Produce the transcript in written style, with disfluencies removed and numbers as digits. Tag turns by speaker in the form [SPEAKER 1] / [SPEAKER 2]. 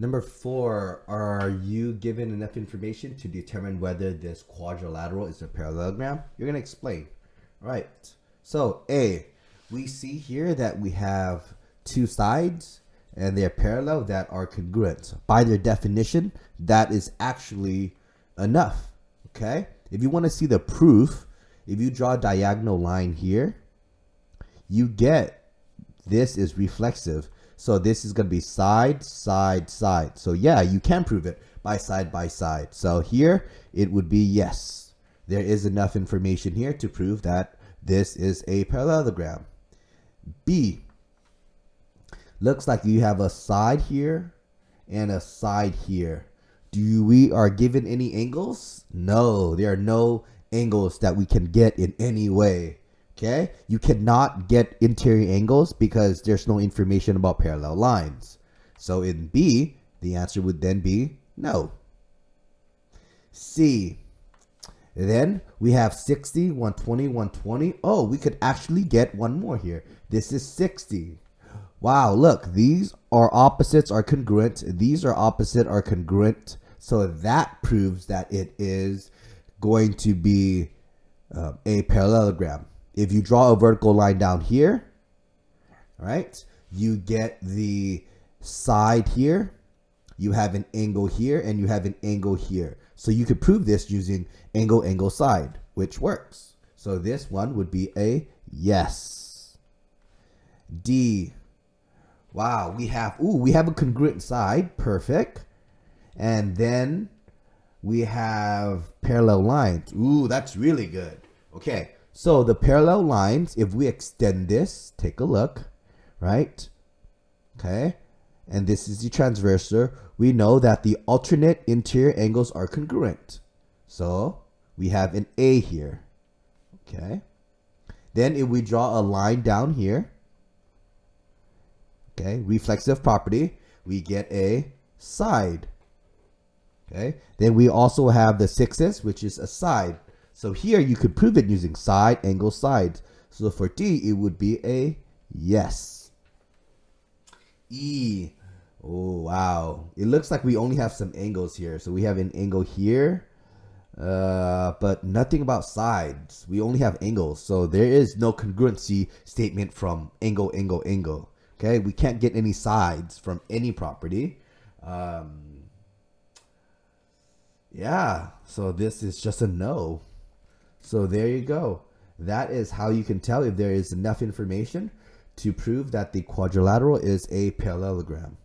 [SPEAKER 1] Number 4, are you given enough information to determine whether this quadrilateral is a parallelogram? You're going to explain. All right. So A, we see here that we have two sides and they're parallel that are congruent. By their definition, that is actually enough. Okay. If you want to see the proof, if you draw a diagonal line here, you get this is reflexive. So this is going to be side, side, side. So yeah, you can prove it by side. So here it would be yes. There is enough information here to prove that this is a parallelogram. B, looks like you have a side here and a side here. We are given any angles? No, there are no angles that we can get in any way. Okay, you cannot get interior angles because there's no information about parallel lines. So in B, the answer would then be no. C, then we have 60, 120, 120. Oh, we could actually get one more here. This is 60. Wow, look, these are opposites are congruent. These are opposite are congruent. So that proves that it is going to be a parallelogram. If you draw a vertical line down here, right, you get the side here, you have an angle here, and you have an angle here. So you could prove this using angle, angle, side, which works. So this one would be a yes. D, wow, we have a congruent side, perfect. And then we have parallel lines. Ooh, that's really good. Okay. So the parallel lines, if we extend this, take a look, right? Okay. And this is the transversal. We know that the alternate interior angles are congruent. So we have an A here. Okay. Then if we draw a line down here, okay, reflexive property, we get a side. Okay. Then we also have the 6s, which is a side. So here you could prove it using side, angle, sides. So for D, it would be a yes. E, oh wow. It looks like we only have some angles here. So we have an angle here, but nothing about sides. We only have angles. So there is no congruency statement from angle, angle, angle. Okay, we can't get any sides from any property. Yeah, so this is just a no. So there you go. That is how you can tell if there is enough information to prove that the quadrilateral is a parallelogram.